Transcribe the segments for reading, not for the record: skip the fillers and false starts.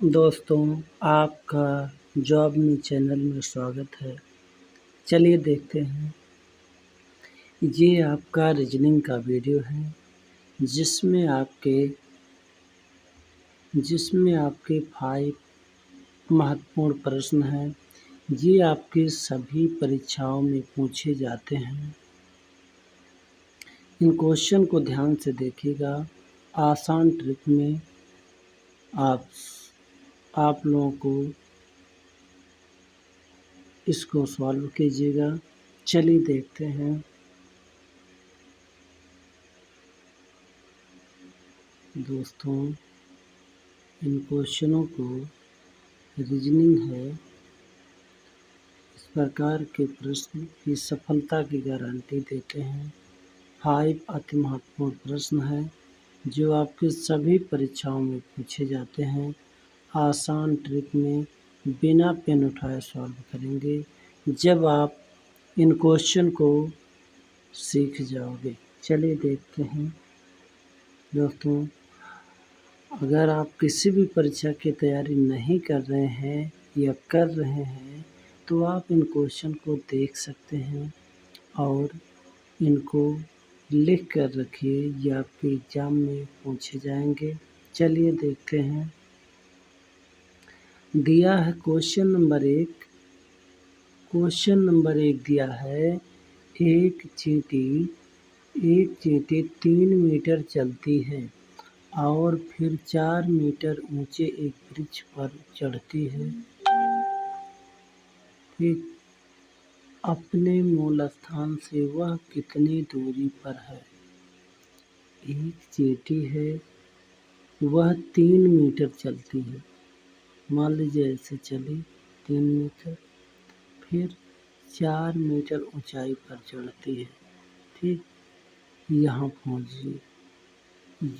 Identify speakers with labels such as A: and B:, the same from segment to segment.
A: दोस्तों, आपका जॉब मी चैनल में स्वागत है। चलिए देखते हैं। ये आपका रीजनिंग का वीडियो है जिसमें आपके 5 महत्वपूर्ण प्रश्न हैं। ये आपकी सभी परीक्षाओं में पूछे जाते हैं। इन क्वेश्चन को ध्यान से देखिएगा। आसान ट्रिक में आप लोगों को इसको सॉल्व कीजिएगा। चलिए देखते हैं। दोस्तों, इन क्वेश्चनों को रीजनिंग है। इस प्रकार के प्रश्न की सफलता की गारंटी देते हैं। 5 अति महत्वपूर्ण प्रश्न हैं जो आपके सभी परीक्षाओं में पूछे जाते हैं। आसान ट्रिक में बिना पेन उठाए सॉल्व करेंगे जब आप इन क्वेश्चन को सीख जाओगे। चलिए देखते हैं। दोस्तों, अगर आप किसी भी परीक्षा की तैयारी नहीं कर रहे हैं या कर रहे हैं तो आप इन क्वेश्चन को देख सकते हैं और इनको लिख कर रखिए। ये आपके एग्जाम में पूछे जाएंगे। चलिए देखते हैं। दिया है क्वेश्चन नंबर 1। क्वेश्चन नंबर 1 दिया है, एक चींटी 3 मीटर चलती है और फिर 4 मीटर ऊंचे एक वृक्ष पर चढ़ती है। फिर अपने मूल स्थान से वह कितनी दूरी पर है? एक चींटी है, वह 3 मीटर चलती है। मान लीजिए ऐसे चली 3 मीटर, फिर 4 मीटर ऊंचाई पर चढ़ती है। ठीक, यहाँ पहुँचिए।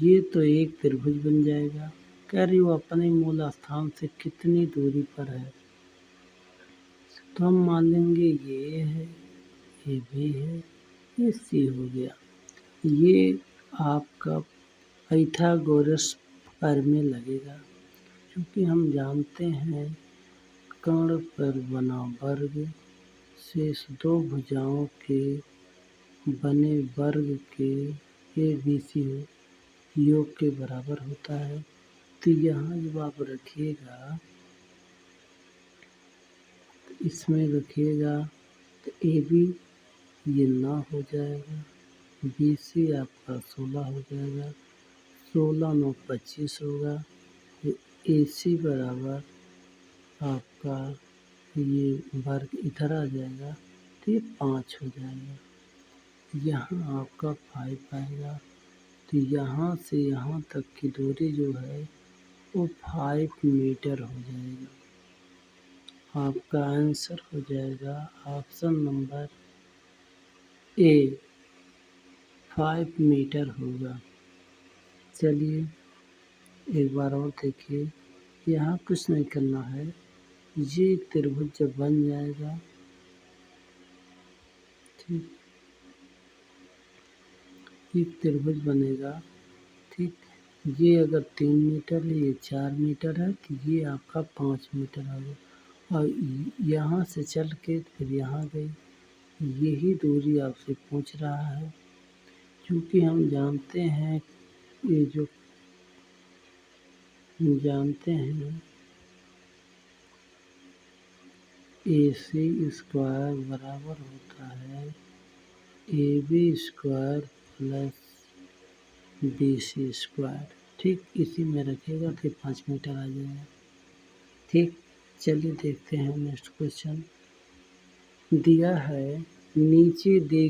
A: ये तो एक त्रिभुज बन जाएगा। कह रही वो अपने मूल स्थान से कितनी दूरी पर है, तो हम मान लेंगे ये है, ये भी है, ये सी हो गया। ये आपका पाइथागोरस प्रमेय लगेगा, क्योंकि हम जानते हैं कर्ण पर बना वर्ग शेष 2 भुजाओं के बने वर्ग के ABC योग के बराबर होता है। तो यहाँ जब आप रखिएगा, तो इसमें रखिएगा तो AB ये 9 हो जाएगा, BC आपका 16 हो जाएगा, 16 9 25 होगा। AC बराबर आपका ये वर्ग इधर आ जाएगा तो ये 5 हो जाएगा। यहाँ आपका 5 आएगा। तो यहाँ से यहाँ तक की दूरी जो है वो 5 मीटर हो जाएगा। आपका आंसर हो जाएगा ऑप्शन नंबर ए, 5 मीटर होगा। चलिए एक बार और देखिए। यहाँ कुछ नहीं करना है। ये त्रिभुज जब बन जाएगा, ठीक, एक त्रिभुज बनेगा। ठीक, ये अगर 3 मीटर है, ये 4 मीटर है, तो ये आपका 5 मीटर आ गया। और यहाँ से चल के फिर यहाँ गई, यही दूरी आपसे पूछ रहा है। क्योंकि हम जानते हैं ये जो जानते हैं AC स्क्वायर बराबर होता है AB square plus BC square. ठीक, इसी में रखेगा फिर 5 मीटर आ जाएगा। ठीक, चलिए देखते हैं नेक्स्ट क्वेश्चन। दिया है, नीचे दी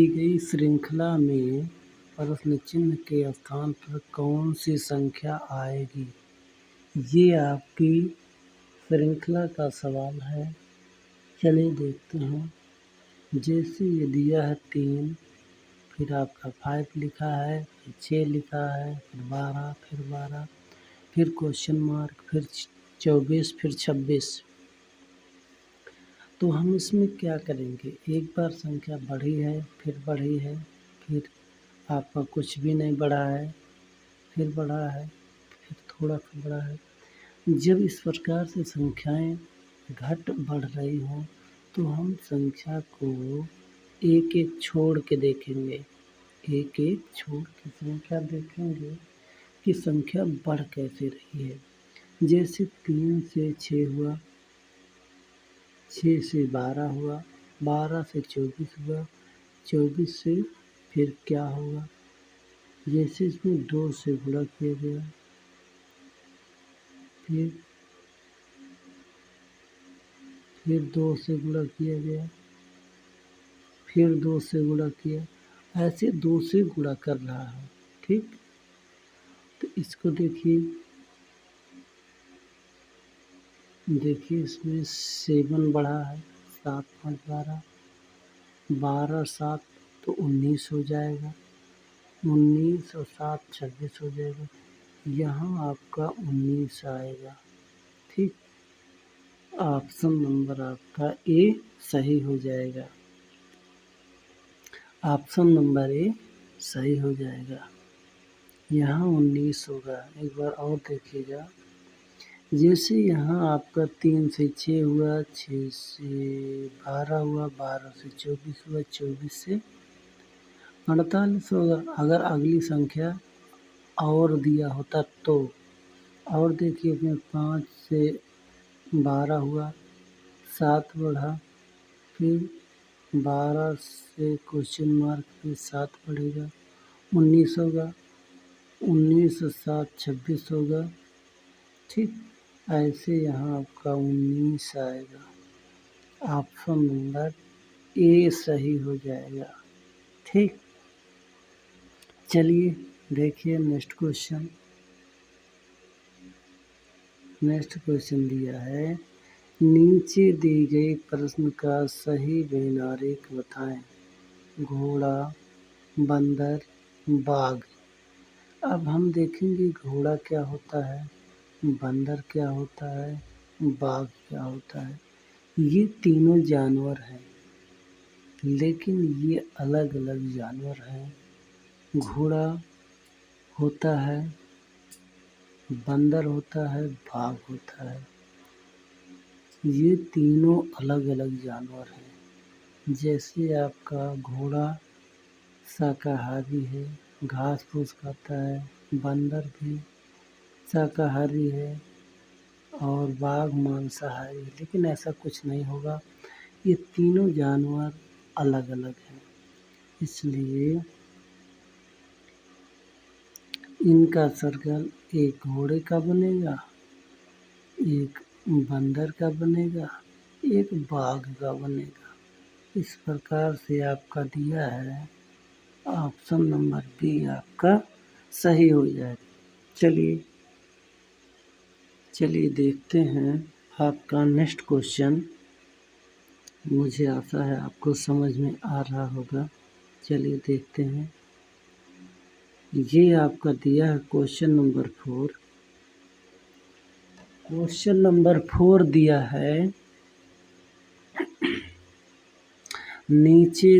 A: गई श्रृंखला में प्रश्न चिन्ह के स्थान पर कौन सी संख्या आएगी? ये आपकी श्रृंखला का सवाल है। चलिए देखते हैं। जैसे ये दिया है 3, फिर आपका 5 लिखा है, फिर 6 लिखा है, फिर 12, फिर क्वेश्चन मार्क, फिर 24, फिर 26। तो हम इसमें क्या करेंगे? एक बार संख्या बढ़ी है, फिर बढ़ी है, फिर आपका कुछ भी नहीं बढ़ा है, फिर बढ़ा है, फिर थोड़ा सा बढ़ा है। जब इस प्रकार से संख्याएं घट बढ़ रही हों तो हम संख्या को एक एक छोड़ के देखेंगे, एक एक छोड़ के संख्या देखेंगे कि संख्या बढ़ कैसे रही है। जैसे 3 से 6 हुआ, 6 से 12 हुआ, 12 से 24 हुआ, 24 से फिर क्या होगा, जैसे इसमें 2 से गुणा किया गया, फिर 2 से गुणा किया गया, फिर 2 से गुणा किया, ऐसे 2 से गुणा कर रहा है। ठीक, तो इसको देखिए इसमें 7 बढ़ा है, 7 5 12, 12 7 तो 19 हो जाएगा, 19 और 7 26 हो जाएगा। यहाँ आपका 19 आएगा। ठीक, ऑप्शन नंबर आपका ए सही हो जाएगा। ऑप्शन नंबर ए सही हो जाएगा। यहाँ 19 होगा। एक बार और देखिएगा, जैसे यहाँ आपका 3 से 6 हुआ, 6 से 12 हुआ, 12 से 24 हुआ, 24 से 48 होगा। अगर अगली संख्या और दिया होता तो, और देखिए इसमें 5 से 12 हुआ, 7 बढ़ा, फिर 12 से क्वेश्चन मार्क, फिर 7 बढ़ेगा, 19 होगा, 19 और 7 26 होगा। ठीक, ऐसे यहाँ आपका 19 आएगा। ऑप्शन नंबर ए सही हो जाएगा। ठीक, चलिए देखिए नेक्स्ट क्वेश्चन। नेक्स्ट क्वेश्चन दिया है, नीचे दी गई प्रश्न का सही वैनारिक बताएं। घोड़ा, बंदर, बाघ। अब हम देखेंगे घोड़ा क्या होता है, बंदर क्या होता है, बाघ क्या होता है। ये तीनों जानवर हैं, लेकिन ये अलग अलग जानवर हैं। घोड़ा होता है, बंदर होता है, बाघ होता है। ये तीनों अलग अलग जानवर हैं। जैसे आपका घोड़ा शाकाहारी है, घास फूस खाता है, बंदर भी शाकाहारी है और बाघ मांसाहारी है, लेकिन ऐसा कुछ नहीं होगा। ये तीनों जानवर अलग अलग हैं, इसलिए इनका सर्कल एक घोड़े का बनेगा, एक बंदर का बनेगा, एक बाघ का बनेगा। इस प्रकार से आपका दिया है, ऑप्शन नंबर बी आपका सही हो जाएगा। चलिए देखते हैं आपका नेक्स्ट क्वेश्चन। मुझे आशा है आपको समझ में आ रहा होगा। चलिए देखते हैं। ये आपका दिया है क्वेश्चन नंबर 4। क्वेश्चन नंबर 4 दिया है, नीचे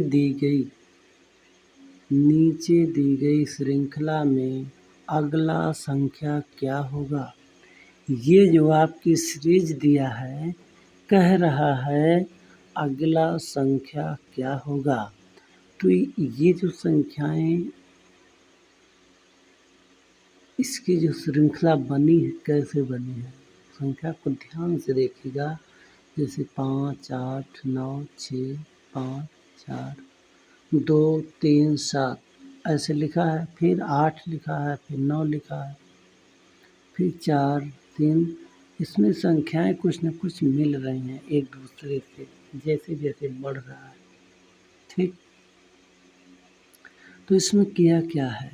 A: दी गई श्रृंखला में अगला संख्या क्या होगा। ये जो आपकी सीरीज दिया है, कह रहा है अगला संख्या क्या होगा। तो ये जो संख्याएं, इसकी जो श्रृंखला बनी है, कैसे बनी है, संख्या को ध्यान से देखिएगा। जैसे 5 8 9 6 5 4 2 3 7 ऐसे लिखा है, फिर 8 लिखा है, फिर 9 लिखा है, फिर 4 3। इसमें संख्याएं कुछ न कुछ मिल रही हैं एक दूसरे से, जैसे जैसे बढ़ रहा है। ठीक, तो इसमें किया क्या है,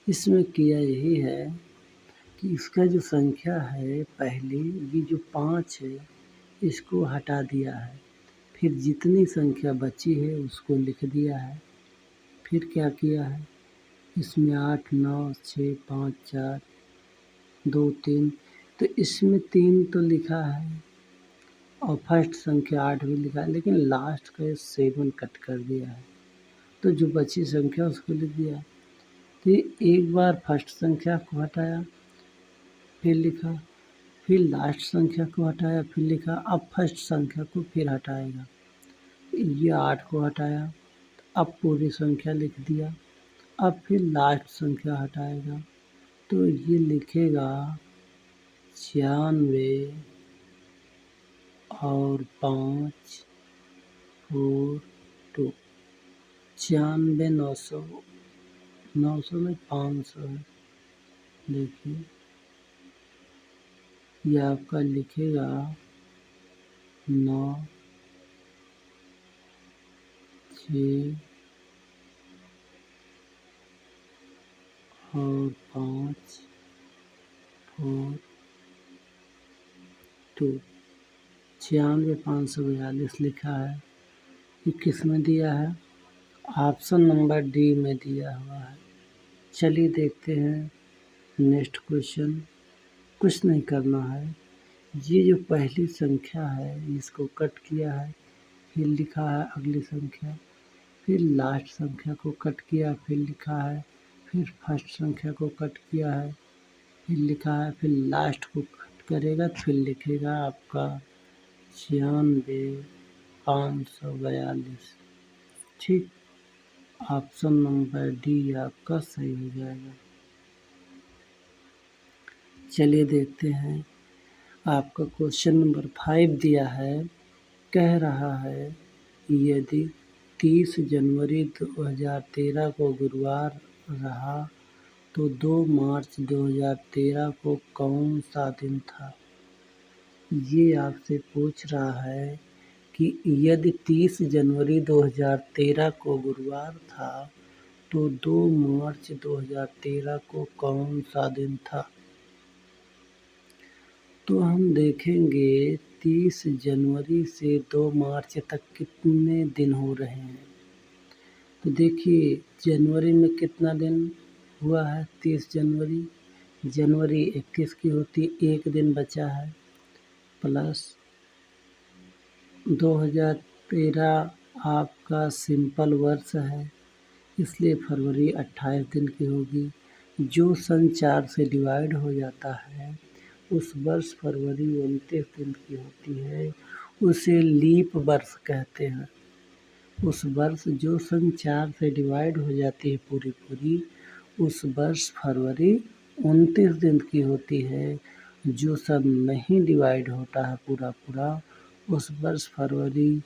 A: इसमें किया यही है कि इसका जो संख्या है पहली, ये जो 5 है, इसको हटा दिया है, फिर जितनी संख्या बची है उसको लिख दिया है। फिर क्या किया है, इसमें 8 9 6 5 4 2 3, तो इसमें 3 तो लिखा है और फर्स्ट संख्या 8 भी लिखा है, लेकिन लास्ट का 7 कट कर दिया है। तो जो बची संख्या उसको लिख दिया। तो एक बार फर्स्ट संख्या को हटाया, फिर लिखा, फिर लास्ट संख्या को हटाया, फिर लिखा। अब फर्स्ट संख्या को फिर हटाएगा। ये 8 को हटाया, अब पूरी संख्या लिख दिया। अब फिर लास्ट संख्या हटाएगा, तो ये लिखेगा 96 और 5 4 2। 96 900, 900 में 500 है। देखिए ये आपका लिखेगा 9 6 और 5 4 2। 96 542 लिखा है। ये किस में दिया है? ऑप्शन नंबर डी में दिया हुआ है। चलिए देखते हैं नेक्स्ट क्वेश्चन। कुछ नहीं करना है। ये जो पहली संख्या है इसको कट किया है, फिर लिखा है अगली संख्या, फिर लास्ट संख्या को कट किया, फिर लिखा है, फिर फर्स्ट संख्या को कट किया है, फिर लिखा है, फिर लास्ट को कट करेगा, फिर लिखेगा आपका 96 542। ठीक, ऑप्शन नंबर डी आपका सही हो जाएगा। चलिए देखते हैं आपका क्वेश्चन नंबर 5 दिया है। कह रहा है यदि 30 जनवरी 2013 को गुरुवार रहा तो 2 मार्च 2013 को कौन सा दिन था? ये आपसे पूछ रहा है कि यदि 30 जनवरी 2013 को गुरुवार था तो 2 मार्च 2013 को कौन सा दिन था? तो हम देखेंगे 30 जनवरी से 2 मार्च तक कितने दिन हो रहे हैं। तो देखिए जनवरी में कितना दिन हुआ है? 30 जनवरी, जनवरी 31 की होती, एक दिन बचा है, प्लस 2013 आपका सिंपल वर्ष है, इसलिए फरवरी 28 दिन की होगी। जो सन 4 से डिवाइड हो जाता है उस वर्ष फरवरी 29 दिन की होती है, उसे लीप वर्ष कहते हैं। उस वर्ष जो सन 4 से डिवाइड हो जाती है पूरी, उस वर्ष फरवरी 29 दिन की होती है। जो सन नहीं डिवाइड होता है पूरा, उस वर्ष फरवरी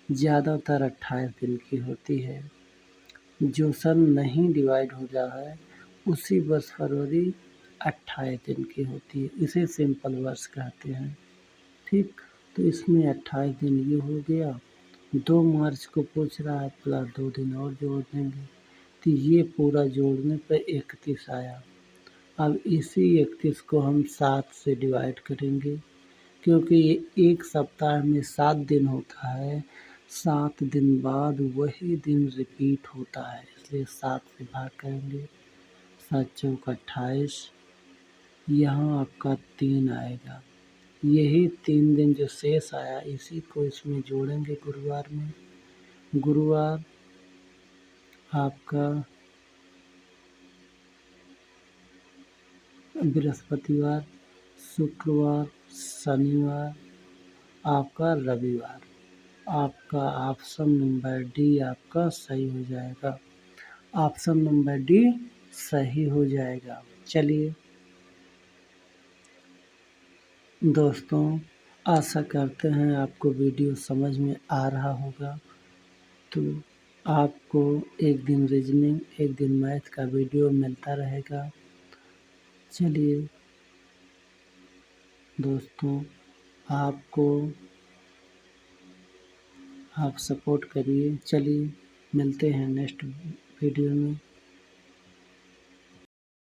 A: ज़्यादातर 28 दिन की होती है। जो सन नहीं डिवाइड हो रहा है उसी वर्ष फरवरी 28 दिन की होती है, इसे सिंपल वर्ष कहते हैं। ठीक, तो इसमें 28 दिन ये हो गया। 2 मार्च को पूछ रहा है, प्लस 2 दिन और जोड़ देंगे, तो ये पूरा जोड़ने पर 31 आया। अब इसी 31 को हम 7 से डिवाइड करेंगे, क्योंकि ये एक सप्ताह में 7 दिन होता है, 7 दिन बाद वही दिन रिपीट होता है, इसलिए 7 से भाग करेंगे। 7 चौक 28, यहाँ आपका 3 आएगा। यही 3 दिन जो शेष आया इसी को इसमें जोड़ेंगे गुरुवार में। गुरुवार आपका बृहस्पतिवार, शुक्रवार, शनिवार, आपका रविवार। आपका ऑप्शन नंबर डी आपका सही हो जाएगा। ऑप्शन नंबर डी सही हो जाएगा। चलिए दोस्तों, आशा करते हैं आपको वीडियो समझ में आ रहा होगा। तो आपको एक दिन रीजनिंग, एक दिन मैथ का वीडियो मिलता रहेगा। चलिए दोस्तों, आप सपोर्ट करिए। चलिए मिलते हैं नेक्स्ट वीडियो में।